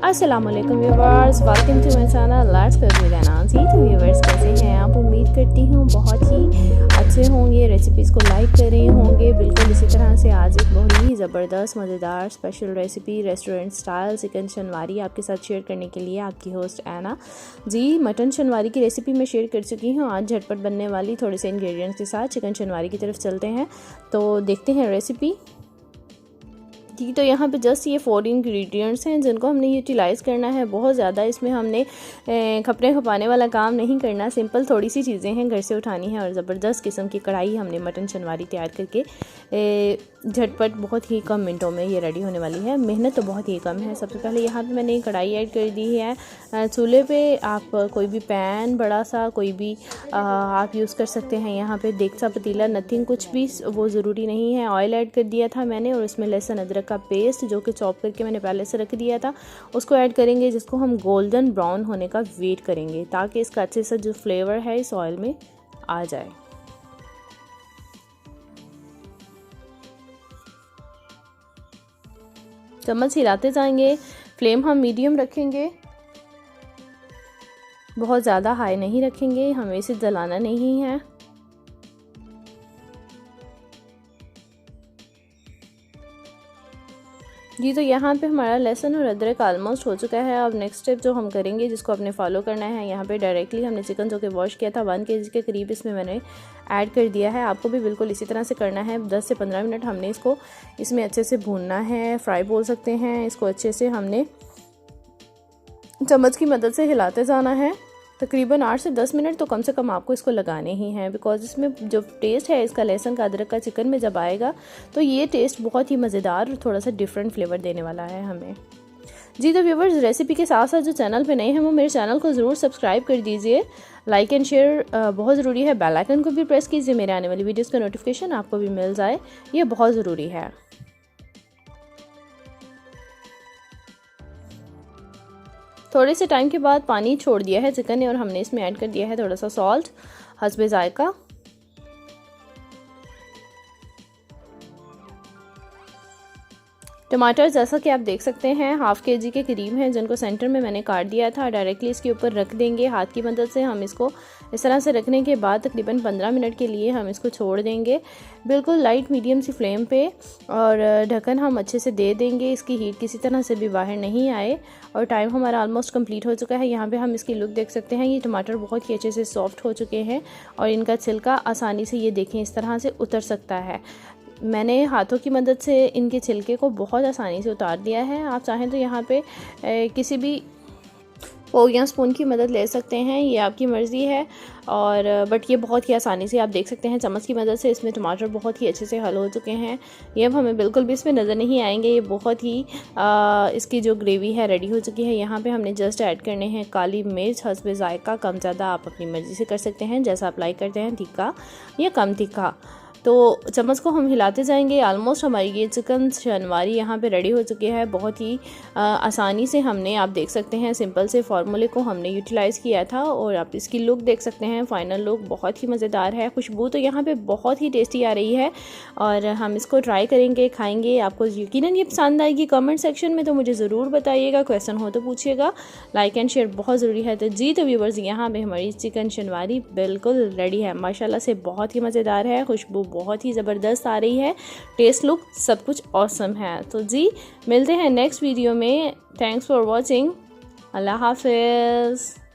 अस्सलामुअलैकुम viewers, welcome to my channel let's cook with अनांसी। तो व्यूवर्स कैसे हैं आप? उम्मीद करती हूँ बहुत ही अच्छे होंगे। रेसिपीज़ को लाइक कर रहे होंगे। बिल्कुल इसी तरह से आज एक बहुत ही ज़बरदस्त मज़ेदार special recipe restaurant style chicken Shinwari आपके साथ शेयर करने के लिए आपकी होस्ट ऐना जी। मटन शनवारी की रेसिपी मैं शेयर कर चुकी हूँ। आज झटपट बनने वाली थोड़े से इंग्रेडिएंट्स के साथ चिकन शनवारी की तरफ चलते हैं, तो देखते हैं रेसिपी जी। तो यहाँ पे जस्ट ये 4 इंग्रेडिएंट्स हैं जिनको हमने यूटिलाइज़ करना है। बहुत ज़्यादा इसमें हमने खपने खपाने वाला काम नहीं करना। सिंपल थोड़ी सी चीज़ें हैं घर से उठानी है और ज़बरदस्त किस्म की कढ़ाई हमने मटन शनवारी तैयार करके झटपट बहुत ही कम मिनटों में ये रेडी होने वाली है। मेहनत तो बहुत ही कम है। सबसे पहले यहाँ पे मैंने कढ़ाई ऐड कर दी है चूल्हे पे। आप कोई भी पैन बड़ा सा कोई भी आप यूज़ कर सकते हैं। यहाँ पे देगचा पतीला नथिंग कुछ भी वो ज़रूरी नहीं है। ऑयल ऐड कर दिया था मैंने और उसमें लहसुन अदरक का पेस्ट जो कि चॉप करके मैंने पहले से रख दिया था उसको ऐड करेंगे, जिसको हम गोल्डन ब्राउन होने का वेट करेंगे ताकि इसका अच्छे से जो फ्लेवर है इस ऑयल में आ जाए। चम्मच हिलाते जाएंगे। फ्लेम हम मीडियम रखेंगे, बहुत ज़्यादा हाई नहीं रखेंगे, हमें इसे जलाना नहीं है। जी तो यहाँ पे हमारा लहसुन और अदरक ऑलमोस्ट हो चुका है। अब नेक्स्ट स्टेप जो हम करेंगे जिसको अपने फॉलो करना है, यहाँ पे डायरेक्टली हमने चिकन जो कि वॉश किया था 1 kg के करीब इसमें मैंने ऐड कर दिया है। आपको भी बिल्कुल इसी तरह से करना है। 10 से 15 मिनट हमने इसको इसमें अच्छे से भूनना है, फ्राई बोल सकते हैं। इसको अच्छे से हमने चम्मच की मदद से हिलाते जाना है। तकरीबन 8 से 10 मिनट तो कम से कम आपको इसको लगाने ही हैं, बिकॉज इसमें जो टेस्ट है इसका लहसुन का अदरक का चिकन में जब आएगा तो ये टेस्ट बहुत ही मज़ेदार और थोड़ा सा डिफरेंट फ्लेवर देने वाला है हमें जी। तो व्यूवर्स रेसिपी के साथ साथ जो चैनल पे नए हैं वो मेरे चैनल को ज़रूर सब्सक्राइब कर दीजिए। लाइक एंड शेयर बहुत ज़रूरी है। बेल आइकन को भी प्रेस कीजिए, मेरे आने वाली वीडियोज़ का नोटिफिकेशन आपको भी मिल जाए, ये बहुत ज़रूरी है। थोड़े से टाइम के बाद पानी छोड़ दिया है चिकन ने और हमने इसमें ऐड कर दिया है थोड़ा सा सॉल्ट हस्बे जायका। टमाटर जैसा कि आप देख सकते हैं 1/2 kg के करीब हैं जिनको सेंटर में मैंने काट दिया था। डायरेक्टली इसके ऊपर रख देंगे हाथ की मदद से। हम इसको इस तरह से रखने के बाद तकरीबन 15 मिनट के लिए हम इसको छोड़ देंगे बिल्कुल लाइट मीडियम सी फ्लेम पे, और ढक्कन हम अच्छे से दे देंगे। इसकी हीट किसी तरह से भी बाहर नहीं आए। और टाइम हमारा ऑलमोस्ट कंप्लीट हो चुका है। यहाँ पे हम इसकी लुक देख सकते हैं। ये टमाटर बहुत ही अच्छे से सॉफ्ट हो चुके हैं और इनका छिलका आसानी से ये देखें इस तरह से उतर सकता है। मैंने हाथों की मदद से इनके छिलके को बहुत आसानी से उतार दिया है। आप चाहें तो यहाँ पे किसी भी फोक या स्पून की मदद ले सकते हैं, ये आपकी मर्ज़ी है। और बट ये बहुत ही आसानी से आप देख सकते हैं चम्मच की मदद से इसमें टमाटर बहुत ही अच्छे से हल हो चुके हैं। ये अब हमें बिल्कुल भी इसमें नज़र नहीं आएंगे। ये बहुत ही इसकी जो ग्रेवी है रेडी हो चुकी है। यहाँ पे हमने जस्ट ऐड करने हैं काली मिर्च हस्बे जायका। कम ज़्यादा आप अपनी मर्ज़ी से कर सकते हैं, जैसा अप्लाई करते हैं, तीखा या कम तीखा। तो चम्मच को हम हिलाते जाएंगे। ऑलमोस्ट हमारी ये चिकन शनवारी यहाँ पे रेडी हो चुकी है। बहुत ही आसानी से हमने आप देख सकते हैं सिंपल से फार्मूले को हमने यूटिलाइज़ किया था। और आप इसकी लुक देख सकते हैं, फाइनल लुक बहुत ही मज़ेदार है। खुशबू तो यहाँ पे बहुत ही टेस्टी आ रही है और हम इसको ट्राई करेंगे, खाएँगे। आपको यकीनन ये पसंद आएगी। कमेंट सेक्शन में तो मुझे ज़रूर बताइएगा, क्वेश्चन हो तो पूछिएगा। लाइक एंड शेयर बहुत ज़रूरी है। तो जी तो व्यूवर्स यहाँ पे हमारी चिकन शनवारी बिल्कुल रेडी है। माशाल्लाह से बहुत ही मज़ेदार है, खुशबू बहुत ही ज़बरदस्त आ रही है, टेस्ट लुक सब कुछ ऑसम है। तो जी मिलते हैं नेक्स्ट वीडियो में। Thanks for watching. अल्लाह हाफिज़।